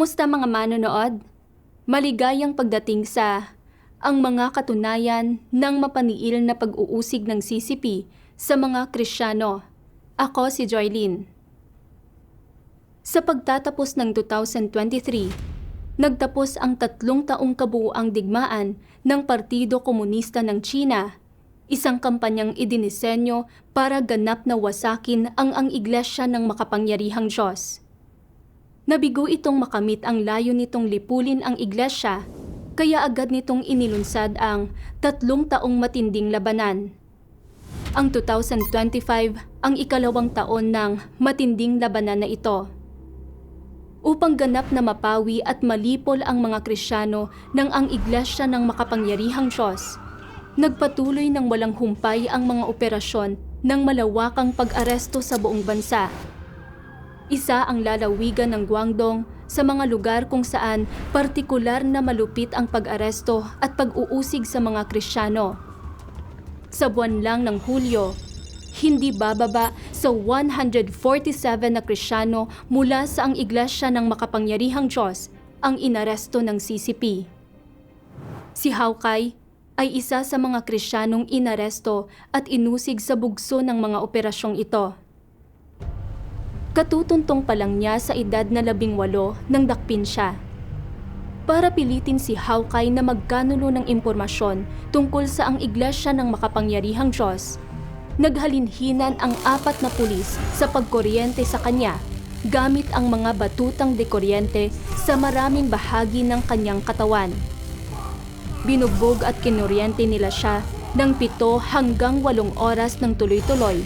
Kumusta mga manonood? Maligayang pagdating sa ang mga katunayan ng mapaniil na pag-uusig ng CCP sa mga Kristiyano. Ako si Joylene. Sa pagtatapos ng 2023, nagtapos ang 3 taong kabuuang digmaan ng Partido Komunista ng China, isang kampanyang idinisenyo para ganap na wasakin ang iglesia ng makapangyarihang Diyos. Nabigo itong makamit ang layo nitong lipulin ang iglesia, kaya agad nitong inilunsad ang 3 taong matinding labanan. Ang 2025 ang ikalawang taon ng matinding labanan na ito. Upang ganap na mapawi at malipol ang mga Kristiyano ng ang iglesia ng makapangyarihang Diyos, nagpatuloy ng walang humpay ang mga operasyon ng malawakang pag-aresto sa buong bansa. Isa ang lalawigan ng Guangdong sa mga lugar kung saan partikular na malupit ang pag-aresto at pag-uusig sa mga Kristiyano. Sa buwan lang ng Hulyo, hindi bababa sa 147 na Kristiyano mula sa ang iglesia ng makapangyarihang Diyos ang inaresto ng CCP. Si Hao Kai ay isa sa mga Kristiyanong inaresto at inusig sa bugso ng mga operasyong ito. Katutuntong pa lang niya sa edad na 18 nang dakpin siya. Para pilitin si Hao Kai na magkanulo ng impormasyon tungkol sa ang iglesia ng makapangyarihang Diyos, naghalinhinan ang 4 na pulis sa pagkuryente sa kanya gamit ang mga batutang dekuryente sa maraming bahagi ng kanyang katawan. Binugbog at kinuryente nila siya ng 7 hanggang 8 oras ng tuloy-tuloy.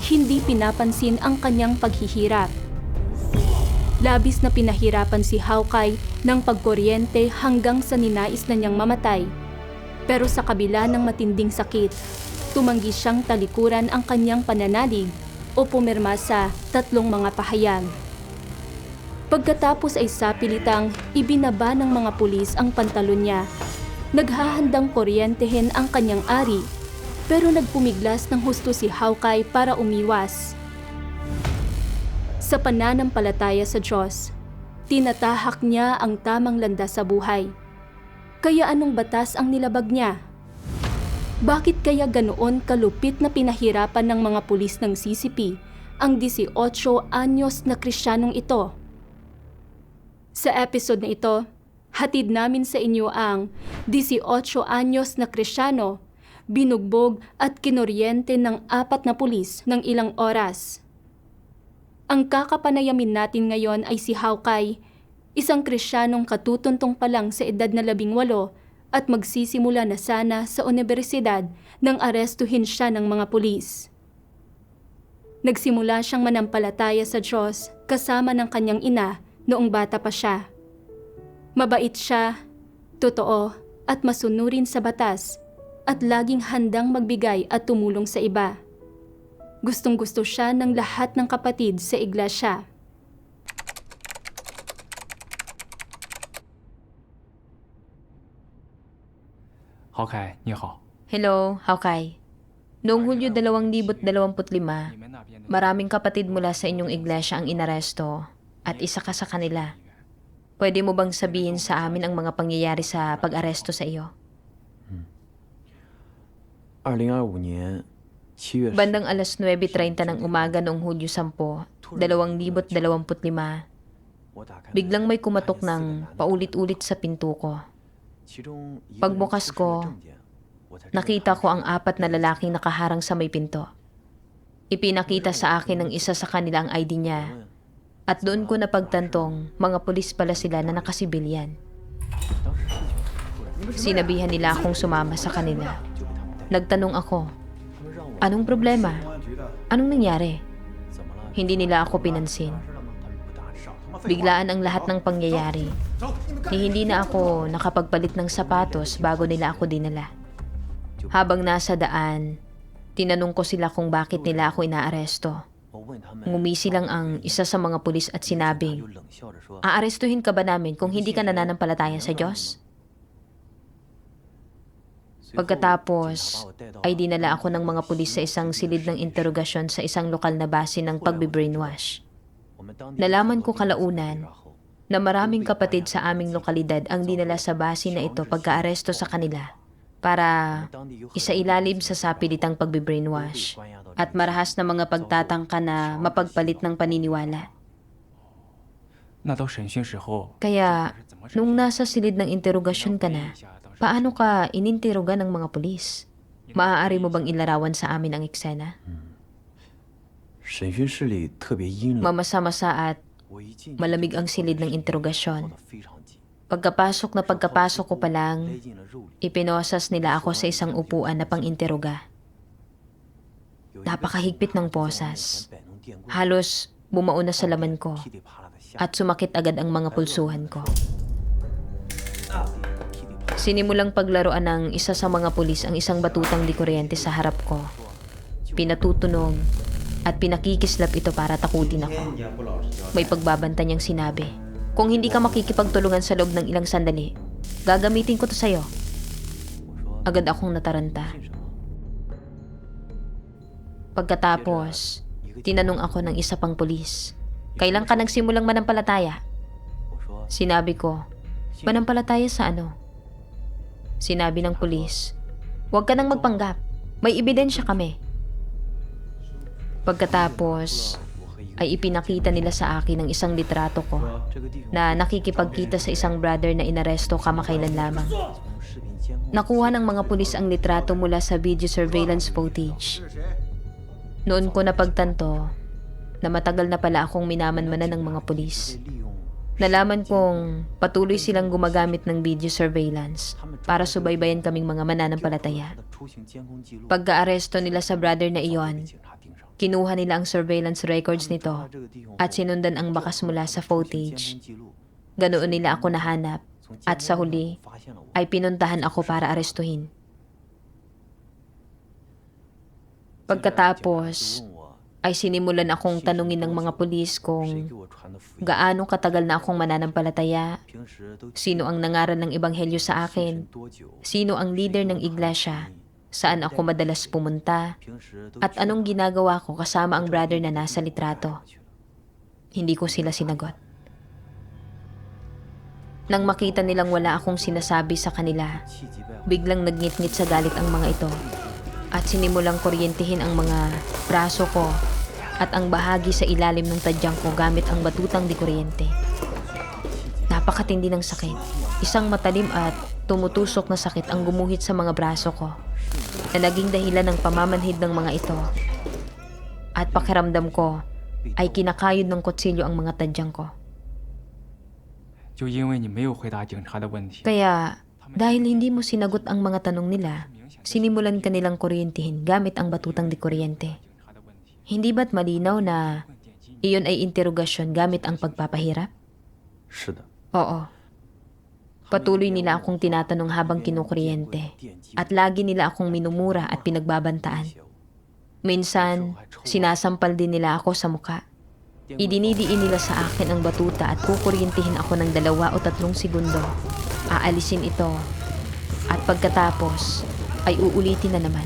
Hindi pinapansin ang kanyang paghihirap. Labis na pinahirapan si Hao Kai ng pagkuryente hanggang sa ninais na niyang mamatay. Pero sa kabila ng matinding sakit, tumanggi siyang talikuran ang kanyang pananalig o pumirma sa 3 mga pahayag. Pagkatapos ay sapilitang ibinaba ng mga pulis ang pantalon niya. Naghahandang kuryentehin ang kanyang ari, pero nagpumiglas ng husto si Hao Kai para umiwas. Sa pananampalataya sa Diyos, tinatahak niya ang tamang landas sa buhay. Kaya anong batas ang nilabag niya? Bakit kaya ganoon kalupit na pinahirapan ng mga pulis ng CCP ang 18 anyos na Kristiyanong ito? Sa episode na ito, hatid namin sa inyo ang 18 anyos na Kristiyano, binugbog at kinuryente ng 4 na pulis ng ilang oras. Ang kakapanayamin natin ngayon ay si Hao Kai, isang Kristiyanong katutuntong pa lang sa edad na 18 at magsisimula na sana sa universidad nang arestuhin siya ng mga pulis. Nagsimula siyang manampalataya sa Diyos kasama ng kanyang ina noong bata pa siya. Mabait siya, totoo at masunurin sa batas at laging handang magbigay at tumulong sa iba. Gustong-gusto siya ng lahat ng kapatid sa iglesia. Hao Kai, 你好。 Hello, Hao Kai. Noong Hulyo 2025, maraming kapatid mula sa inyong iglesia ang inaresto at isa ka sa kanila. Pwede mo bang sabihin sa amin ang mga pangyayari sa pag-aresto sa iyo? 2025年7月10 Bandang alas 9:30 ng umaga noong Hulyo 10, 2025, biglang may kumatok ng paulit-ulit sa pinto ko. Pagbukas ko, nakita ko ang 4 na lalaking nakaharang sa may pinto. Ipinakita sa akin ng isa sa kanila ang ID niya at doon ko napagtantong mga pulis pala sila na nakasibilyan. Sinabihan nila akong sumama sa kanila. Nagtanong ako, anong problema? Anong nangyari? Hindi nila ako pinansin. Biglaan ang lahat ng pangyayari. Hindi na ako nakapagpalit ng sapatos bago nila ako dinala. Habang nasa daan, tinanong ko sila kung bakit nila ako inaaresto. Ngumisi lang ang isa sa mga pulis at sinabing, "Aarestuhin ka ba namin kung hindi ka nananampalataya sa Diyos?" Pagkatapos, ay dinala ako ng mga pulis sa isang silid ng interogasyon sa isang lokal na base ng pagbe-brainwash. Nalaman ko kalaunan na maraming kapatid sa aming lokalidad ang dinala sa base na ito pagka-aresto sa kanila para isailalim sa sapilitang pagbe-brainwash at marahas na mga pagtatangka na mapagpalit ng paniniwala. 那都审讯时候， Kaya, nung nasa silid ng interogasyon ka na, paano ka ininteroga ng mga pulis? Maaari mo bang ilarawan sa amin ang eksena? 审讯室里特别阴冷， Mamasa-masa at 我一进去 malamig ang silid ng 靠 interogasyon. 得非常近， Pagkapasok ko pa lang, 勒进了肉里。 ipinosas nila ako sa isang upuan na pang-interoga. 有一个 Napakahigpit ng 在我面 posas. 前摆弄电棍， Halos bumuo na sa laman ko 噼里啪啦的响， at sumakit agad ang mga pulsuhan ko. 噼里啪啦。 Sinimulang paglaruan ng isa sa mga pulis ang isang batutang di kuryente sa harap ko. Pinatutunog at pinakikislap ito para takutin ako. May pagbabanta niyang sinabi, "Kung hindi ka makikipagtulungan sa loob ng ilang sandali, gagamitin ko to sa'yo." Agad akong nataranta. Pagkatapos, tinanong ako ng isa pang pulis, "Kailan ka nagsimulang manampalataya?" 我说 Sinabi ko, "Manampalataya sa ano?" Sinabi ng pulis, "Huwag ka nang magpanggap. May ebidensya kami." Pagkatapos, ay ipinakita nila sa akin ang isang litrato ko 这个弟兄 na nakikipagkita sa isang brother na inaresto kamakailan lamang. 从视频监控 Nakuha ng mga pulis ang litrato mula sa video surveillance footage. Noon ko napagtanto na matagal na pala akong minamanmanan ng mga pulis. 利用 Nalaman kong patuloy silang gumagamit ng video surveillance para subaybayan kaming mga mananampalataya. 他的出行监控记录 Pagka-aresto nila sa brother na iyon, 警察盯上， kinuha nila ang surveillance records nito 这个弟兄 at sinundan ang bakas mula sa 监 footage. 控记录， Ganoon nila ako nahanap 从 at 监 sa 控 huli 发现了我。 ay pinuntahan ako para arestuhin. Pagkatapos, 问我 ay sinimulan akong tanungin ng mga pulis 谁 kung 给我传的福音？ gaano katagal na akong mananampalataya, 平时都 sino ang nangaral ng ebanghelyo sa 信 akin, 多久？ sino ang leader ng iglesia, saan ako madalas pumunta, 平时都 at anong ginagawa ko kasama ang brother na nasa litrato. Hindi ko sila sinagot. Nang makita nilang wala akong sinasabi sa kanila, 气急败坏， biglang nagngit-ngit sa galit ang mga ito at sinimulang kuryentehin ang mga braso ko at ang bahagi sa ilalim ng tadyang ko gamit ang batutang di kuryente. Napakatindi ng sakit. Isang matalim at tumutusok na sakit ang gumuhit sa mga braso ko na naging dahilan ng pamamanhid ng mga ito. At pakiramdam ko ay kinakayod ng kutsilyo ang mga tadyang ko. 就因为你没有回答警察的问题， Kaya, dahil hindi mo sinagot ang mga tanong nila, sinimulan ka nilang kuryentihin gamit ang batutang di kuryente. 警察的问题， Hindi ba't malinaw na iyon ay interogasyon gamit ang pagpapahirap? 是的， Oo. Patuloy nila akong tinatanong habang kinukuryente at lagi nila akong minumura at pinagbabantaan. Minsan, sinasampal din nila ako sa muka. Idinidiin nila sa akin ang batuta at kukuryentihin ako ng 2 o 3 segundo. Aalisin ito. At pagkatapos, ay uulitin na naman.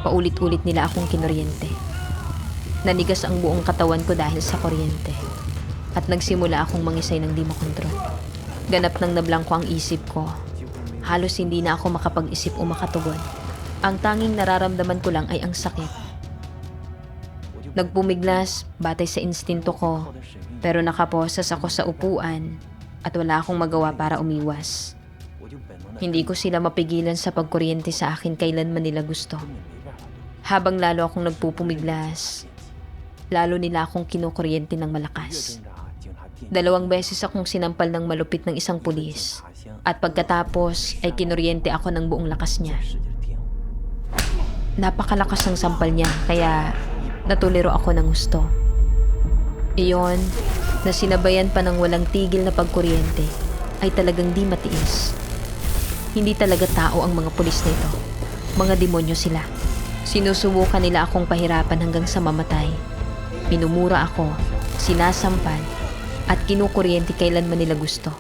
Paulit-ulit nila akong kinuryente. Nanigas ang buong katawan ko dahil sa kuryente. At nagsimula akong mangisay ng di makontrol. Ganap nang nablangko ang isip ko. Halos hindi na ako makapag-isip o makatugon. Ang tanging nararamdaman ko lang ay ang sakit. Nagpumiglas batay sa instinto ko, pero nakaposas ako sa upuan at wala akong magawa para umiwas. Hindi ko sila mapigilan sa pagkuryente sa akin kailanman nila gusto. Habang lalo akong nagpupumiglas, lalo nila akong kinukuryente ng malakas. 2 beses akong sinampal ng malupit ng isang pulis at pagkatapos ay kinuryente ako ng buong lakas niya. Napakalakas ng sampal niya kaya natuliro ako ng gusto. Iyon, na sinabayan pa ng walang tigil na pagkuryente, ay talagang di matiis. Hindi talaga tao ang mga pulis na ito. Mga demonyo sila. Sinusubukan nila akong pahirapan hanggang sa mamatay. Minumura ako, sinasampal, at kinukuryente kailanman nila gusto.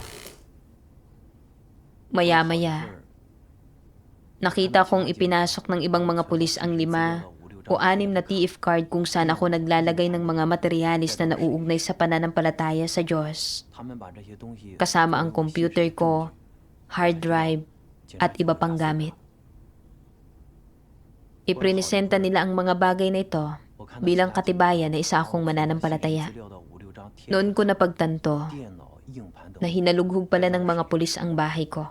Maya-maya, nakita kong ipinasok ng ibang mga pulis ang 5 o 6 na TF card kung saan ako naglalagay ng mga materyales na nauugnay sa pananampalataya sa Diyos. Kasama ang computer ko, hard drive, at iba pang gamit. Iprinesenta nila ang mga bagay na ito bilang katibayan na isa akong mananampalataya. Noon ko napagtanto na hinalughog pala ng mga pulis ang bahay ko.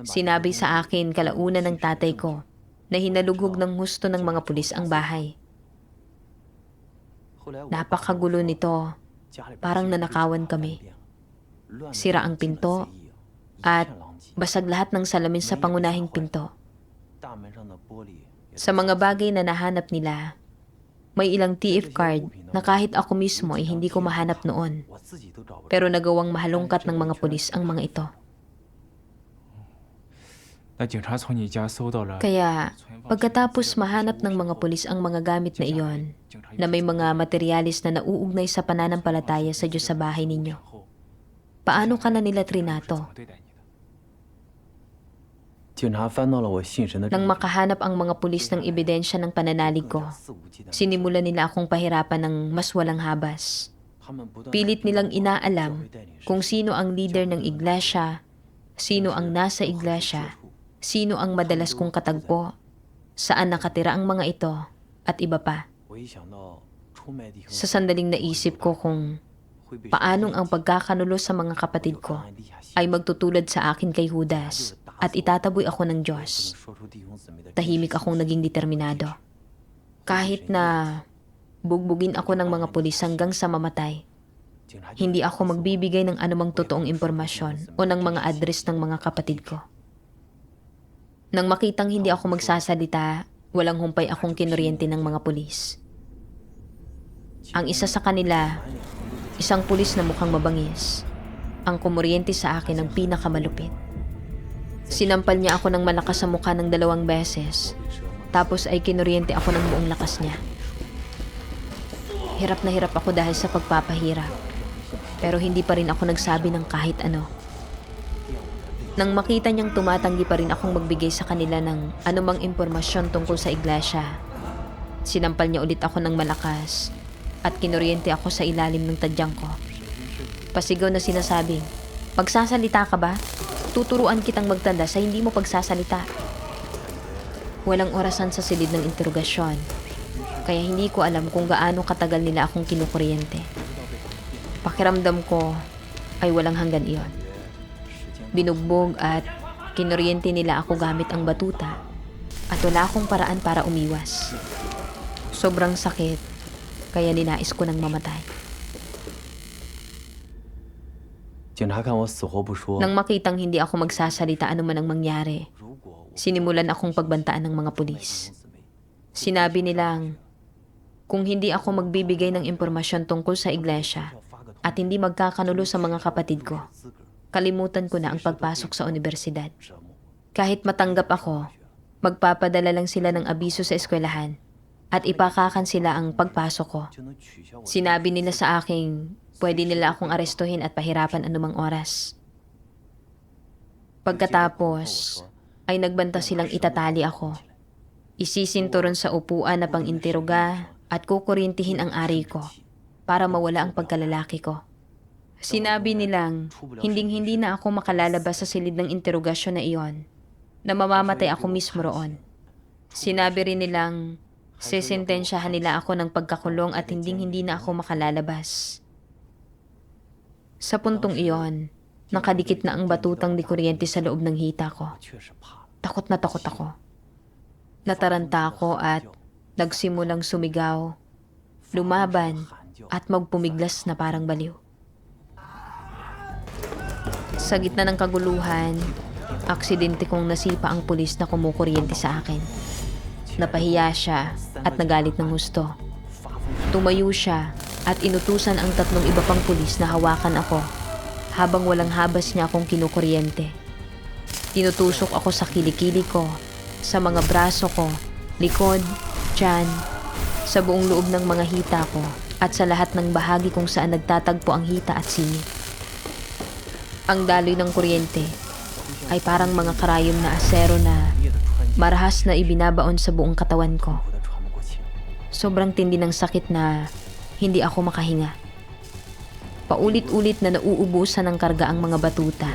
Sinabi sa akin kalaunan ng tatay ko na hinalughog ng husto ng mga pulis ang bahay. Napakagulo nito, parang nanakawan kami. Sira ang pinto at basag lahat ng salamin sa pangunahing pinto. Sa mga bagay na nahanap nila, may ilang TF card na kahit ako mismo ay hindi ko mahanap noon. Pero nagawang mahalungkat ng mga pulis ang mga ito. 那警察从你家搜到了 Kaya pagkatapos mahanap ng mga pulis ang mga gamit na iyon, na may mga materyales na nauugnay sa pananampalataya sa Diyos sa bahay ninyo, paano ka na nila trinato? 警察翻到了我信神的证 Nang 据， makahanap ang mga pulis ng ebidensya ng pananalig ko, 肆无忌惮。 sinimulan nila akong pahirapan ng mas walang habas. 他们不断 Pilit nilang inaalam kung sino ang leader ng iglesia, sino ang nasa iglesia, sino ang madalas kong katagpo, saan nakatira ang mga ito, at iba pa. 我一想到出卖弟兄 Sa sandaling naisip ko kung 会被 paanong ang pagkakanulo sa mga kapatid ko ay magtutulad sa akin kay Judas at itataboy ako ng Diyos. 说出弟兄姊妹的 Tahimik akong naging determinado. Kahit na bugbugin ako ng mga pulis hanggang sa mamatay, 警察 hindi ako magbibigay ng anumang totoong impormasyon o ng mga address ng mga kapatid ko. Nang makitang hindi ako magsasalita, walang humpay akong kinuryente ng mga pulis. Ang isa sa kanila, isang pulis na mukhang mabangis, ang kumuryente sa akin ng pinakamalupit. Sinampal niya ako ng malakas sa mukha ng 2 beses, tapos ay kinuryente ako ng buong lakas niya. Hirap na hirap ako dahil sa pagpapahirap, pero hindi pa rin ako nagsabi ng kahit ano. Nang makita niyang tumatanggi pa rin akong magbigay sa kanila ng anumang impormasyon tungkol sa iglesia, sinampal niya ulit ako ng malakas at kinuryente ako sa ilalim ng tadyang ko. Pasigaw na sinasabing, "Magsasalita ka ba? Tuturuan kitang magtanda sa hindi mo pagsasalita." Walang orasan sa silid ng interogasyon, kaya hindi ko alam kung gaano katagal nila akong kinukuryente. Pakiramdam ko ay walang hanggan iyon. Binugbog at kinuryente nila ako gamit ang batuta at wala akong paraan para umiwas. Sobrang sakit, kaya ninais ko nang mamatay. 警察看我死活不说， Nang makitang hindi ako magsasalita anuman ang mangyari, 如果我 sinimulan akong pagbantaan ng mga pulis. Sinabi nilang kung hindi ako magbibigay ng impormasyon tungkol sa iglesia at hindi magkakanulo sa mga kapatid ko, kalimutan ko na ang pagpasok sa universidad. Kahit matanggap ako, magpapadala lang sila ng abiso sa eskwelahan at ipakakan sila ang pagpasok ko. 就能取消我 Sinabi nila sa aking pwede nila akong arestuhin at pahirapan anumang oras. Pagkatapos, ay nagbanta silang itatali ako. Isisinturon sa upuan na pang-interoga at kukurintihin ang ari ko para mawala ang pagkalalaki ko. Sinabi nilang hinding-hindi na ako makalalabas sa silid ng interogasyon na iyon, na mamamatay ako mismo roon. Sinabi rin nilang sesentensyahan nila ako ng pagkakulong at hinding-hindi na ako makalalabas. Sa puntong iyon, nakadikit na ang batutang di kuryente sa loob ng hita ko. 确实怕了。 Takot na takot ako. Nataranta ako at nagsimulang sumigaw, lumaban at magpumiglas na parang baliw. Sa gitna ng kaguluhan, aksidente kong nasipa ang pulis na kumukuryente sa akin. Napahiya siya at nagalit ng husto. Tumayo siya at inutusan ang 3 iba pang pulis na hawakan ako habang walang habas niya akong kinukuryente. Tinutusok ako sa kilikili ko, sa mga braso ko, likod, tiyan, sa buong loob ng mga hita ko at sa lahat ng bahagi kung saan nagtatagpo ang hita at singit. Ang daloy ng kuryente ay parang mga karayom na asero na marahas na ibinabaon sa buong katawan ko. Sobrang tindi ng sakit na hindi ako makahinga. Paulit-ulit na nauubusan ng karga ang mga batuta.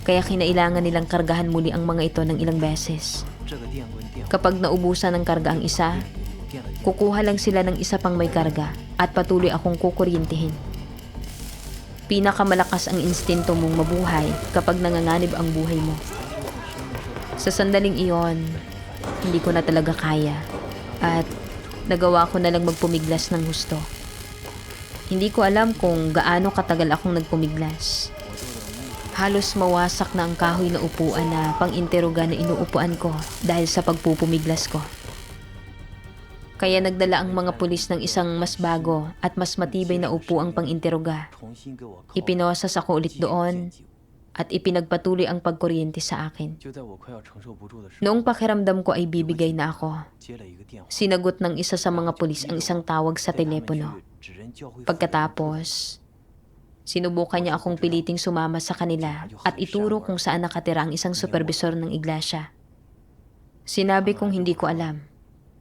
Kaya kinailangan nilang kargahan muli ang mga ito ng ilang beses. Kapag naubusan ng karga ang isa, kukuha lang sila ng isa pang may karga at patuloy akong kukuryentehin. Pinakamalakas ang instinto mong mabuhay kapag nanganganib ang buhay mo. Sa sandaling iyon, hindi ko na talaga kaya at nagawa ko na lang magpumiglas ng husto. Hindi ko alam kung gaano katagal akong nagpumiglas. Halos mawasak na ang kahoy na upuan na pang-interoga na inuupuan ko dahil sa pagpupumiglas ko. Kaya nagdala ang mga pulis ng isang mas bago at mas matibay na upuang pang-interoga. Ipinosas ako ulit doon at ipinagpatuloy ang pagkuryente sa akin. Noong pakiramdam ko ay bibigay na ako, sinagot ng isa sa mga pulis ang isang tawag sa telepono. Pagkatapos, sinubukan niya akong piliting sumama sa kanila at ituro kung saan nakatira ang isang supervisor ng iglesia. Sinabi kong hindi ko alam,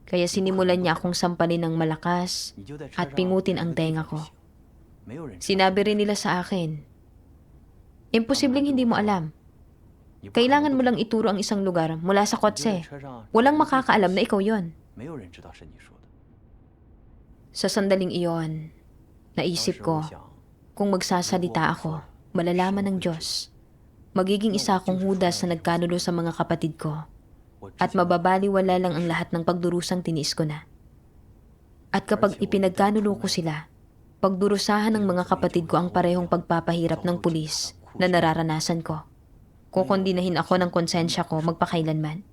kaya sinimulan niya akong sampalin ng malakas at pingutin ang tenga ko. Sinabi rin nila sa akin, imposibleng hindi mo alam. Kailangan mo lang ituro ang isang lugar mula sa kotse. Walang makakaalam na ikaw yon. Sa sandaling iyon, naisip ko, kung magsasalita ako, malalaman ng Diyos. Magiging isa akong Judas na nagkanulo sa mga kapatid ko. At mababaliwala lang ang lahat ng pagdurusang tiniis ko na. At kapag ipinagkanulo ko sila, pagdurusahan ng mga kapatid ko ang parehong pagpapahirap ng pulis na nararanasan ko. Kukondinahin ako ng konsensya ko magpakailanman.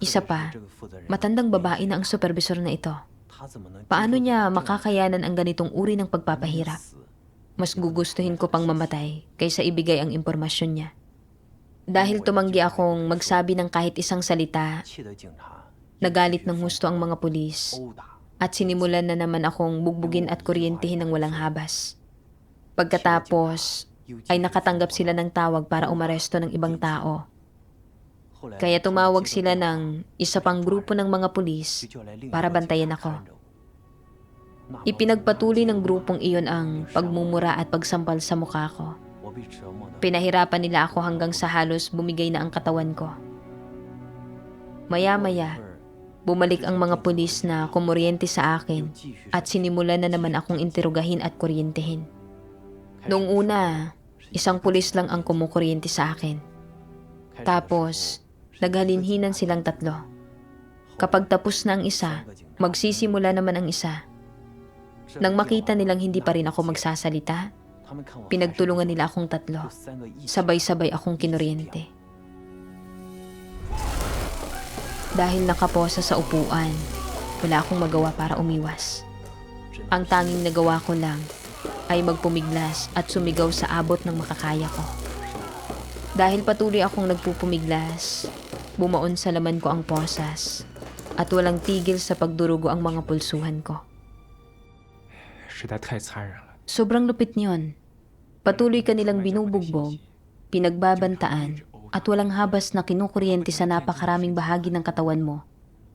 Isa pa, matandang babae na ang supervisor na ito. Paano niya makakayanan ang ganitong uri ng pagpapahirap? Mas gugustuhin ko pang mamatay kaysa ibigay ang impormasyon niya. Dahil tumanggi akong magsabi ng kahit isang salita, nagalit ng husto ang mga pulis at sinimulan na naman akong bugbugin at kuryentehin ng walang habas. Pagkatapos, ay nakatanggap sila ng tawag para umaresto ng ibang tao. Kaya tumawag sila ng isa pang grupo ng mga pulis para bantayan ako. Ipinagpatuloy ng grupong iyon ang pagmumura at pagsampal sa mukha ko. Pinahirapan nila ako hanggang sa halos bumigay na ang katawan ko. Maya-maya, bumalik ang mga pulis na kumuryente sa akin at sinimulan na naman akong interogahin at kuryentehin. Noong una, isang pulis lang ang kumukuryente sa akin. Tapos, naghalinhinan silang tatlo. Kapag tapos na ang isa, magsisimula naman ang isa. Nang makita nilang hindi pa rin ako magsasalita, pinagtulungan nila akong tatlo. Sabay-sabay akong kinuryente. Dahil nakaposa sa upuan, wala akong magawa para umiwas. Ang tanging nagawa ko lang ay magpumiglas at sumigaw sa abot ng makakaya ko. Dahil patuloy akong nagpupumiglas, bumaon sa laman ko ang posas at walang tigil sa pagdurugo ang mga pulsuhan ko. 实在太残忍了。 Sobrang lupit niyon. Patuloy ka nilang binubugbog, pinagbabantaan, at walang habas na kinukuryente sa napakaraming bahagi ng katawan mo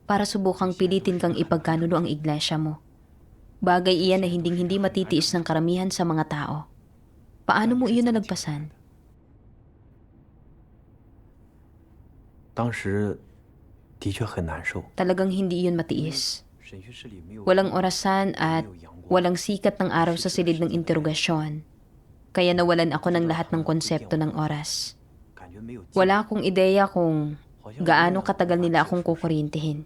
para subukang pilitin kang ipagkanulo ang iglesia mo. Bagay iyan na hinding-hindi matitiis ng karamihan sa mga tao. Paano mo iyon nalagpasan? 当时的确很难受。 Talagang hindi iyon matiis. Walang orasan at walang sikat ng araw sa silid ng interogasyon. Kaya nawalan ako ng lahat ng konsepto ng oras. Wala akong ideya kung gaano katagal nila akong kukuryentehin.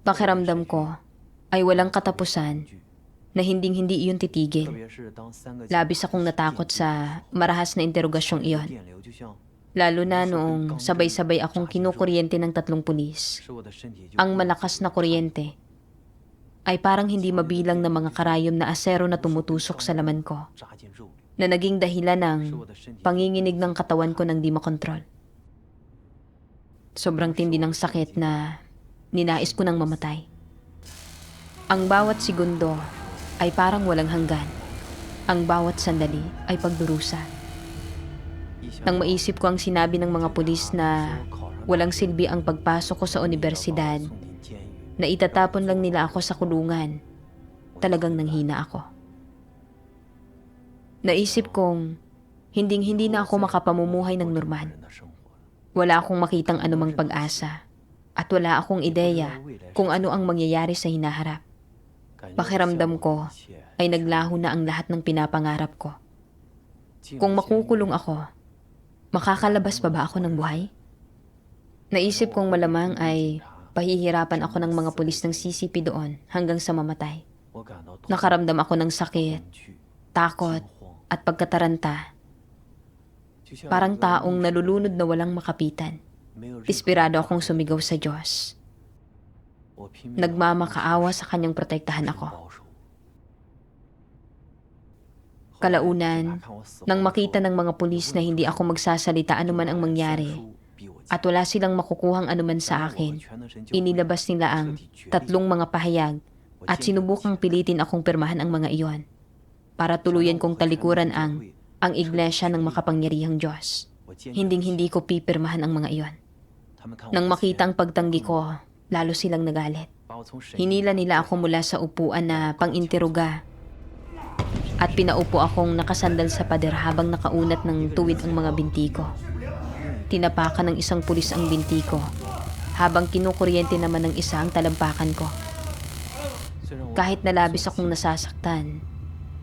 Pakiramdam ko ay walang katapusan na hinding-hindi iyon titigil. Labis akong natakot sa marahas na interogasyong iyon. Lalo na noong sabay-sabay akong kinukuryente ng 3 pulis. Ang malakas na kuryente ay parang hindi mabilang na mga karayom na asero na tumutusok sa laman ko, na naging dahilan ng panginginig ng katawan ko nang di makontrol. Sobrang tindi ng sakit na ninais ko nang mamatay. Ang bawat segundo ay parang walang hanggan. Ang bawat sandali ay pagdurusa. Nang maisip ko ang sinabi ng mga pulis na walang silbi ang pagpasok ko sa universidad, na itatapon lang nila ako sa kulungan, talagang nanghina ako. Naisip kong hinding-hindi na ako makapamumuhay ng normal. Wala akong makitang anumang pag-asa at wala akong ideya kung ano ang mangyayari sa hinaharap. Pakiramdam ko ay naglaho na ang lahat ng pinapangarap ko. Kung makukulong ako, makakalabas pa ba ako ng buhay? Naisip kong malamang ay pahihirapan ako ng mga pulis ng CCP doon hanggang sa mamatay. Nakaramdam ako ng sakit, takot, at pagkataranta. Parang taong nalulunod na walang makapitan. Desperado akong sumigaw sa Diyos. Nagmamakaawa sa kanyang protektahan ako. Kalaunan, nang makita ng mga pulis na hindi ako magsasalita anuman ang mangyari at wala silang makukuhang anuman sa akin, inilabas nila ang 3 mga pahayag at sinubukang pilitin akong pirmahan ang mga iyon para tuluyan kong talikuran ang iglesia ng makapangyarihang Diyos. Hinding-hindi ko pipirmahan ang mga iyon. Nang makita ang pagtanggi ko, lalo silang nagalit. Hinila nila ako mula sa upuan na pang-interoga at pinaupo akong nakasandal sa pader habang nakaunat ng tuwid ang mga binti ko. Tinapakan ng isang pulis ang binti ko habang kinukuryente naman ng isa ang talampakan ko. Kahit nalabis akong nasasaktan,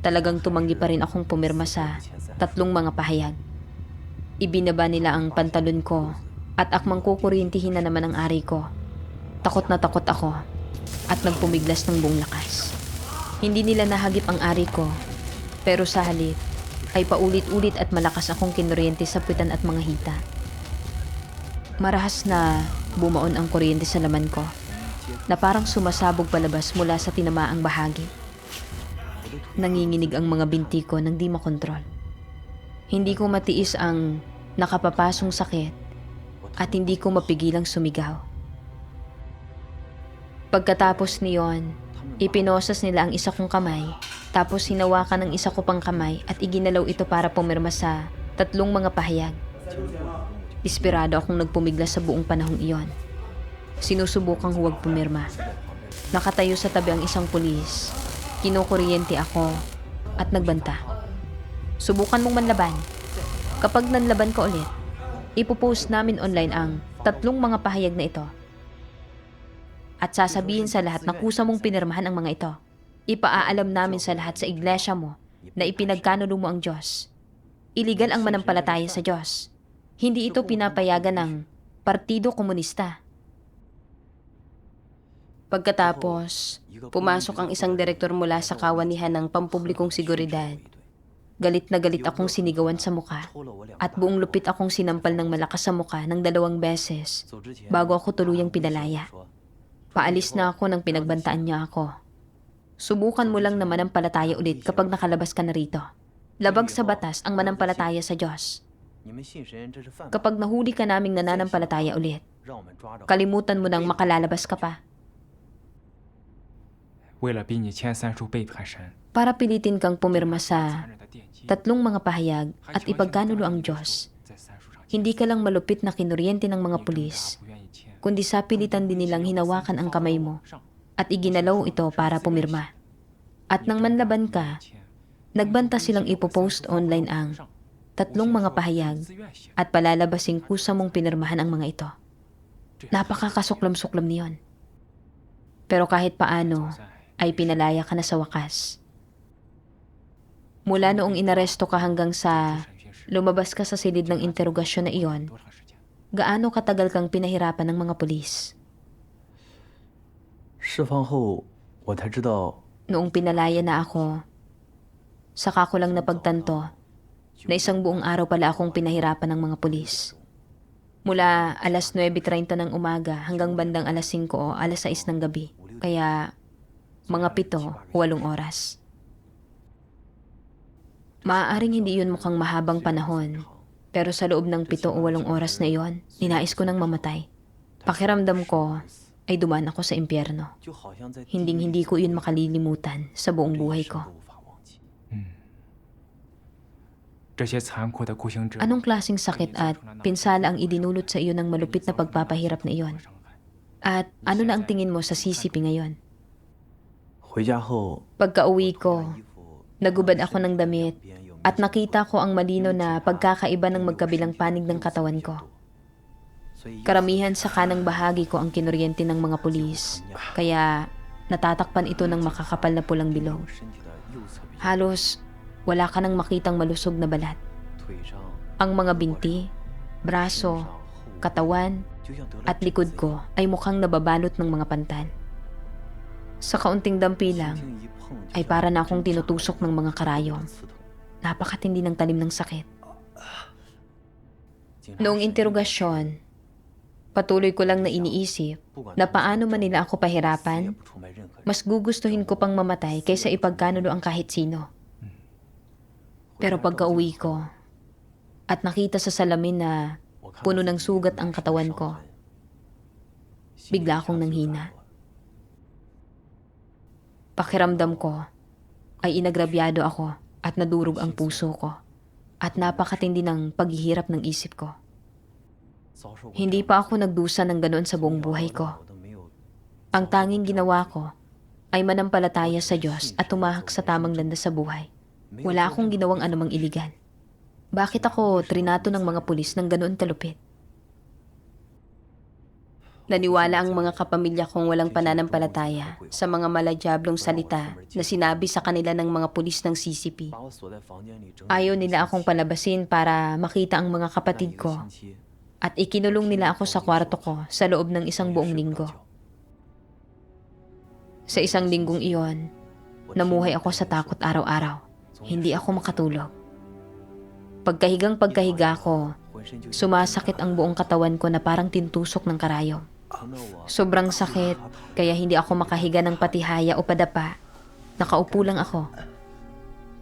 talagang tumanggi pa rin akong pumirma sa 3 mga pahayag. Ibinaba nila ang pantalon ko at akmang kukuryentihin na naman ang ari ko. Takot na takot ako at nagpumiglas ng buong lakas. Hindi nila nahagip ang ari ko, pero sa halip ay paulit-ulit at malakas akong kinuryente sa puwitan at mga hita. Marahas na bumaon ang kuryente sa laman ko na parang sumasabog palabas mula sa tinamaang bahagi. Nanginginig ang mga binti ko nang di makontrol. Hindi ko matiis ang nakapapasong sakit at hindi ko mapigilang sumigaw. Pagkatapos niyon, ipinosas nila ang isa kong kamay, tapos hinawakan ng isa ko pang kamay at iginalaw ito para pumirma sa 3 mga pahayag. Desperado akong nagpumiglas sa buong panahong iyon. Sinusubukang huwag pumirma. Nakatayo sa tabi ang isang pulis. Kinukuryente ako at nagbanta. Subukan mong manlaban. Kapag nanlaban ka ulit, ipopost namin online ang 3 mga pahayag na ito. At sasabihin sa lahat na kusa mong pinirmahan ang mga ito. Ipaaalam namin sa lahat sa iglesia mo na ipinagkanulo mo ang Diyos. Iligal ang manampalataya sa Diyos. Hindi ito pinapayagan ng Partido Komunista. Pagkatapos, pumasok ang isang direktor mula sa kawanihan ng pampublikong seguridad. Galit na galit akong sinigawan sa muka at buong lupit akong sinampal ng malakas sa muka ng 2 beses bago ako tuluyang pinalaya. Paalis na ako nang pinagbantaan niya ako. Subukan mo lang na manampalataya ulit kapag nakalabas ka na rito. Labag sa batas ang manampalataya sa Diyos. Kapag nahuli ka naming nananampalataya ulit, kalimutan mo nang makalalabas ka pa. 为了逼你签3书背叛神， Para pilitin kang pumirma sa 残忍的奠基， 3 mga pahayag at ipagkanulo ang Diyos. 在3书上签， Hindi ka lang malupit na kinuryente ng mga 你挣扎 pulis, 不愿意签， kundi sa pilitan din nilang hinawakan ang kamay mo at iginalaw ito para pumirma. At nang manlaban ka, nagbanta silang ipopost online ang 3 mga pahayag at palalabasing kusa mong pinirmahan ang mga ito. Napakakasuklam-suklam niyon. Pero kahit paano, ay pinalaya ka na sa wakas. Mula noong inaresto ka hanggang sa lumabas ka sa silid ng interogasyon na iyon, gaano katagal kang pinahirapan ng mga pulis? 释放后，我才知道 Noong pinalaya na ako, saka ko lang napagtanto na isang buong araw pala akong pinahirapan ng mga pulis. Mula alas 9:30 ng umaga hanggang bandang alas 5 o alas 6 ng gabi. Kaya mga 7 o 8 oras. Maaaring hindi yun mukhang mahabang panahon, pero sa loob ng 7 o 8 oras na iyon, ninais ko nang mamatay. Pakiramdam ko ay dumaan ako sa impyerno. 就好像在 Hinding-hindi ko yun makalilimutan sa buong buhay ko. 这些残酷的酷刑者， Anong klaseng sakit at pinsala ang idinulot sa iyo ng malupit na pagpapahirap na iyon? At ano na ang tingin mo sa CCP ngayon? 回家后， Pagka-uwi ko, nagubad ako ng damit at nakita ko ang malino na pagkakaiba ng magkabilang panig ng katawan ko. Karamihan sa kanang bahagi ko ang kinuryente ng mga pulis, kaya natatakpan ito ng makakapal na pulang bilog. Halos wala ka nang makitang malusog na balat. Ang mga binti, braso, katawan, at likod ko ay mukhang nababalot ng mga pantal. Sa kaunting dampi lang, ay para na akong tinutusok ng mga karayom. Napakatindi ng talim ng sakit. Noong interogasyon, patuloy ko lang na iniisip na paano man nila ako pahirapan, mas gugustuhin ko pang mamatay kaysa ipagkanulo ang kahit sino. Pero pagka-uwi ko, at nakita sa salamin na puno ng sugat ang katawan ko, bigla akong nanghina. Pakiramdam ko ay inagrabyado ako at nadurog ang puso ko at napakatindi ng paghihirap ng isip ko. Hindi pa ako nagdusa ng ganoon sa buong buhay ko. Ang tanging ginawa ko ay manampalataya sa Diyos at tumahak sa tamang landas sa buhay. Wala akong ginawang anumang iligal. Bakit ako trinato ng mga pulis ng ganoon kalupit? Naniwala ang mga kapamilya kong walang pananampalataya sa mga maladyaablong salita na sinabi sa kanila ng mga pulis ng CCP. Ayaw nila akong palabasin para makita ang mga kapatid ko at ikinulong nila ako sa kwarto ko sa loob ng isang buong linggo. Sa isang linggong iyon, namuhay ako sa takot araw-araw. Hindi ako makatulog. Pagkahiga ko, sumasakit ang buong katawan ko na parang tintusok ng karayom. Sobrang sakit, kaya hindi ako makahiga ng patihaya o padapa. Nakaupo lang ako.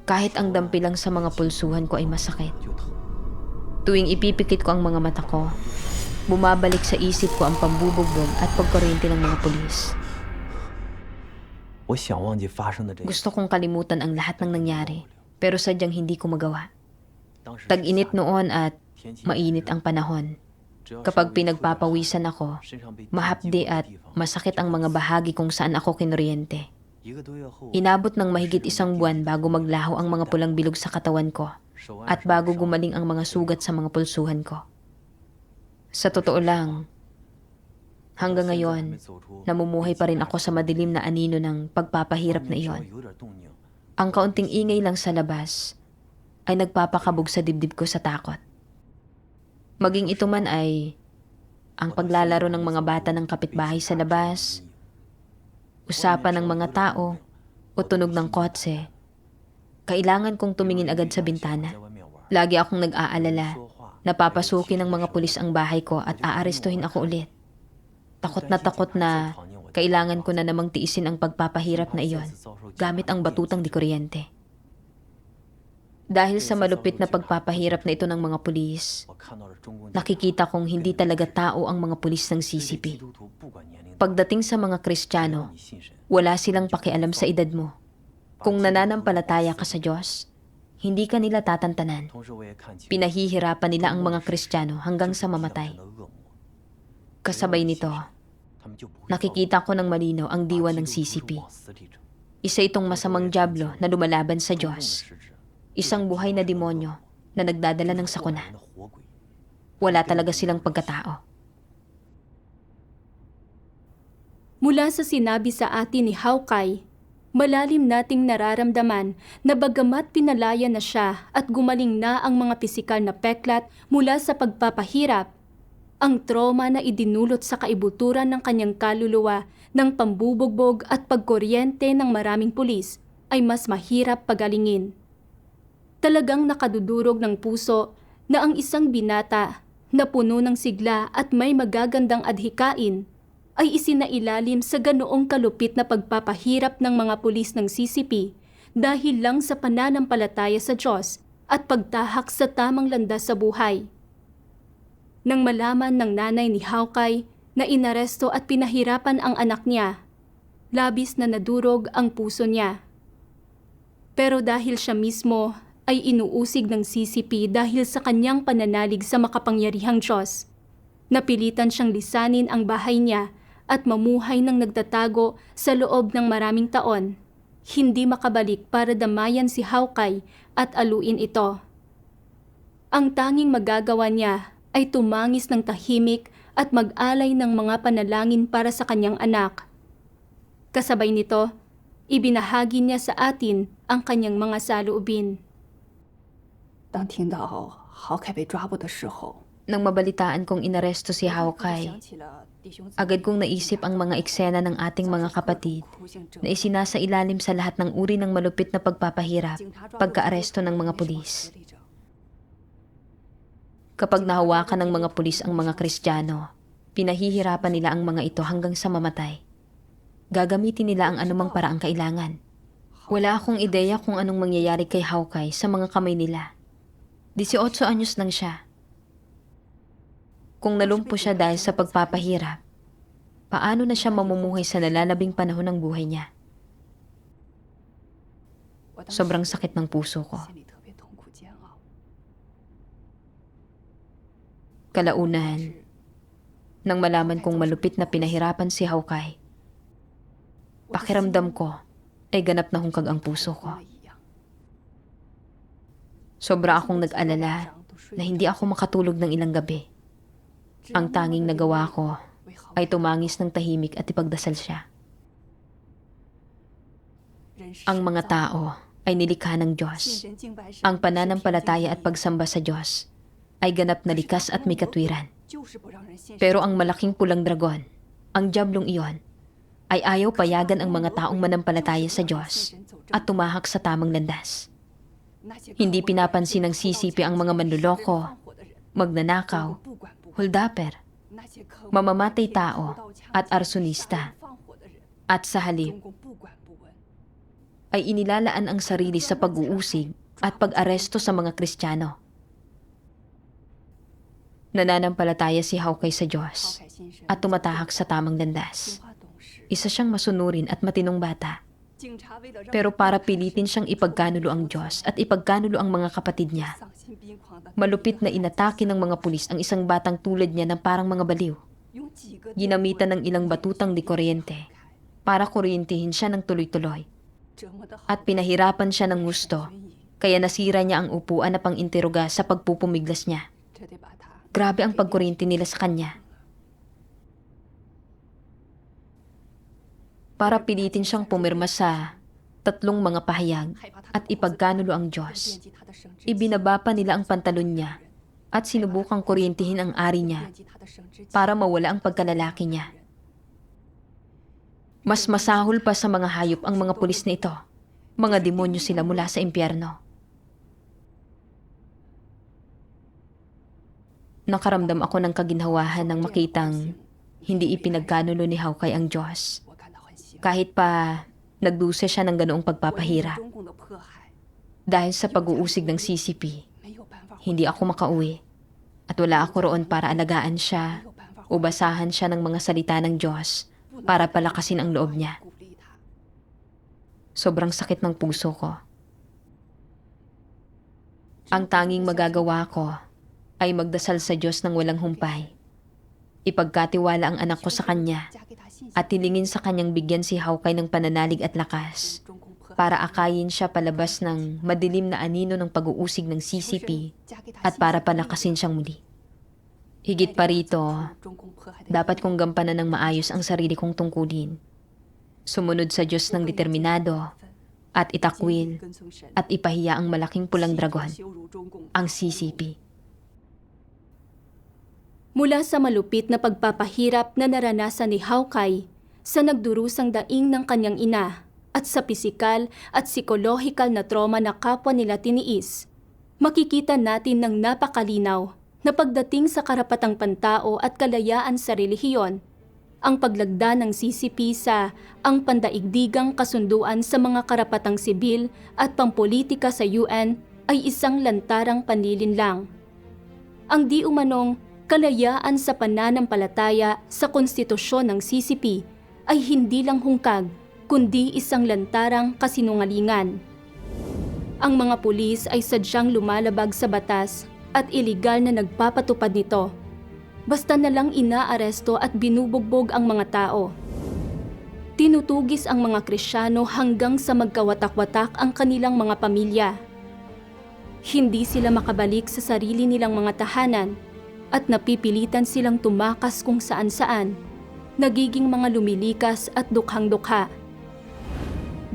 Kahit ang dampi lang sa mga pulsuhan ko ay masakit. Tuwing ipipikit ko ang mga mata ko, bumabalik sa isip ko ang pambubugbog at pagkuryente ng mga pulis. Gusto kong kalimutan ang lahat ng nangyari, pero sadyang hindi ko magawa. Tag-init noon at mainit ang panahon. Kapag pinagpapawisan ako, mahapdi at masakit ang mga bahagi kung saan ako kinuryente. Inabot ng mahigit 1 buwan bago maglaho ang mga pulang bilog sa katawan ko at bago gumaling ang mga sugat sa mga pulsuhan ko. Sa totoo lang, hanggang ngayon, namumuhay pa rin ako sa madilim na anino ng pagpapahirap na iyon. Ang kaunting ingay lang sa labas ay nagpapakabog sa dibdib ko sa takot. Maging ito man ay ang paglalaro ng mga bata ng kapitbahay sa labas, usapan ng mga tao, o tunog ng kotse, kailangan kong tumingin agad sa bintana. Lagi akong nag-aalala na papasukin ng mga pulis ang bahay ko at aarestuhin ako ulit. Takot na kailangan ko na namang tiisin ang pagpapahirap na iyon gamit ang batutang di kuryente. Dahil sa malupit na pagpapahirap na ito ng mga pulis, nakikita kong hindi talaga tao ang mga pulis ng CCP. Pagdating sa mga Kristiyano, wala silang pakialam sa edad mo. Kung nananampalataya ka sa Diyos, hindi ka nila tatantanan. Pinahihirapan nila ang mga Kristiyano hanggang sa mamatay. Kasabay nito, nakikita ko ng malinaw ang diwa ng CCP. Isa itong masamang dyablo na lumalaban sa Diyos. Isang buhay na demonyo na nagdadala ng sakuna. Wala talaga silang pagkatao. Mula sa sinabi sa atin ni Hawkeye, malalim nating nararamdaman na bagamat pinalaya na siya at gumaling na ang mga pisikal na peklat mula sa pagpapahirap, ang trauma na idinulot sa kaibuturan ng kanyang kaluluwa ng pambubugbog at pagkuryente ng maraming pulis ay mas mahirap pagalingin. Talagang nakadudurog ng puso na ang isang binata na puno ng sigla at may magagandang adhikain ay isinailalim sa ganoong kalupit na pagpapahirap ng mga pulis ng CCP dahil lang sa pananampalataya sa Diyos at pagtahak sa tamang landas sa buhay. Nang malaman ng nanay ni Hawkeye na inaresto at pinahirapan ang anak niya, labis na nadurog ang puso niya. Pero dahil siya mismo ay inuusig ng CCP dahil sa kanyang pananalig sa makapangyarihang Diyos, napilitan siyang lisanin ang bahay niya at mamuhay ng nagtatago sa loob ng maraming taon, hindi makabalik para damayan si Hawkeye at aluin ito. Ang tanging magagawa niya ay tumangis ng tahimik at mag-alay ng mga panalangin para sa kanyang anak. Kasabay nito, ibinahagi niya sa atin ang kanyang mga saloobin. 当听到郝凯被抓捕的时候， Nang mabalitaan kong inaresto si 我 Hawkeye, 想起了弟兄姊妹 agad kong naisip ang mga eksena ng ating mga kapatid 苦行者 na isinasa ilalim sa lahat ng uri ng malupit na pagpapahirap 警察抓捕 pagkaaresto ng mga 为首 pulis. 合力者 Kapag nahawakan ng mga pulis ang mga Kristiyano, pinahihirapan nila ang mga ito hanggang sa mamatay. Gagamitin nila ang anumang paraang kailangan. Wala akong ideya kung anong mangyayari kay Hawkeye sa mga kamay nila. 18 anyos lang siya. Kung nalumpo siya dahil sa pagpapahirap, paano na siya mamumuhay sa nalalabing panahon ng buhay niya? 我当时 Sobrang sakit ng puso ko. 心里特别痛苦煎熬。 Kalaunan, nang malaman kong malupit na pinahirapan si Hawkeye, pakiramdam ko ay ganap na hungkag ang puso ko. 了一样 Sobra akong nag-alala na hindi ako makatulog ng ilang gabi. Ang tanging nagawa ko ay tumangis ng tahimik at ipagdasal siya. Ang mga tao ay nilikha ng Diyos. Ang pananampalataya at pagsamba sa Diyos ay ganap na likas at may katwiran. Pero ang malaking pulang dragon, ang diablong iyon, ay ayaw payagan ang mga taong manampalataya sa Diyos at tumahak sa tamang landas. Hindi pinapansin ng CCP ang mga manluloko, magnanakaw, huldaper, mamamatay tao at arsonista. At sa halip, ay inilalaan ang sarili sa pag-uusig at pag-aresto sa mga Kristiyano. Nananampalataya si Hawkeye sa Diyos at tumatahak sa tamang landas. Isa siyang masunurin at matinong bata. Pero para pilitin siyang ipagkanulo ang Diyos at ipagkanulo ang mga kapatid niya, malupit na inatake ng mga pulis ang isang batang tulad niya ng parang mga baliw. Ginamitan ng ilang batutang di kuryente para kuryentehin siya ng tuloy-tuloy. At pinahirapan siya ng gusto, kaya nasira niya ang upuan na pang-interoga sa pagpupumiglas niya. Grabe ang pagkuryente nila sa kanya. Para pilitin siyang pumirma sa 3 mga pahayag at ipagkanulo ang Diyos, ibinaba pa nila ang pantalon niya at sinubukang kuryentehin ang ari niya para mawala ang pagkalalaki niya. Mas masahol pa sa mga hayop ang mga pulis na ito. Mga demonyo sila mula sa impyerno. Nakaramdam ako ng kaginhawahan nang makitang hindi ipinagkanulo ni Hawkeye ang Diyos. Kahit pa nagdusa siya ng ganoong pagpapahirap. Dahil sa pag-uusig ng CCP, hindi ako makauwi at wala ako roon para alagaan siya o basahan siya ng mga salita ng Diyos para palakasin ang loob niya. Sobrang sakit ng puso ko. Ang tanging magagawa ko ay magdasal sa Diyos ng walang humpay. Ipagkatiwala ang anak ko sa Kanya at hilingin sa Kanyang bigyan si Hawkeye ng pananalig at lakas para akayin siya palabas ng madilim na anino ng pag-uusig ng CCP at para palakasin siyang muli. Higit pa rito, dapat kong gampanan ng maayos ang sarili kong tungkulin. Sumunod sa Diyos ng determinado at itakwil at ipahiya ang malaking pulang dragon, ang CCP. Mula sa malupit na pagpapahirap na naranasan ni Hawkeye sa nagdurusang daing ng kanyang ina at sa pisikal at psikolohikal na trauma na kapwa nila tiniis, makikita natin ng napakalinaw na pagdating sa karapatang pantao at kalayaan sa relihiyon, ang paglagda ng CCP sa ang pandaigdigang kasunduan sa mga karapatang sibil at pampolitika sa UN ay isang lantarang panlilinlang. Ang di umanong kalayaan sa pananampalataya sa konstitusyon ng CCP ay hindi lang hungkag, kundi isang lantarang kasinungalingan. Ang mga pulis ay sadyang lumalabag sa batas at iligal na nagpapatupad nito. Basta na lang inaaresto at binubugbog ang mga tao. Tinutugis ang mga Kristiyano hanggang sa magkawatak-watak ang kanilang mga pamilya. Hindi sila makabalik sa sarili nilang mga tahanan at napipilitan silang tumakas kung saan-saan, nagiging mga lumilikas at dukhang-dukha.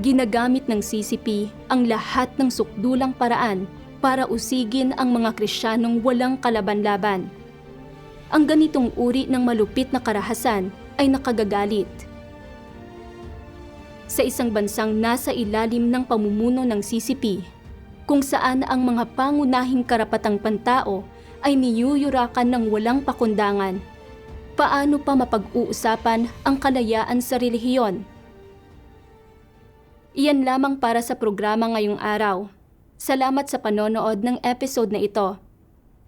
Ginagamit ng CCP ang lahat ng sukdulang paraan para usigin ang mga Kristiyanong walang kalaban-laban. Ang ganitong uri ng malupit na karahasan ay nakagagalit. Sa isang bansang nasa ilalim ng pamumuno ng CCP, kung saan ang mga pangunahing karapatang pantao ay niyuyurakan ng walang pakundangan, paano pa mapag-uusapan ang kalayaan sa relihiyon? Iyan lamang para sa programa ngayong araw. Salamat sa panonood ng episode na ito.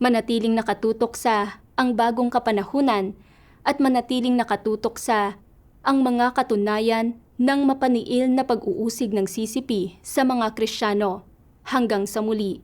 Manatiling nakatutok sa ang bagong kapanahunan at manatiling nakatutok sa ang mga katunayan ng mapaniil na pag-uusig ng CCP sa mga Kristiyano. Hanggang sa muli.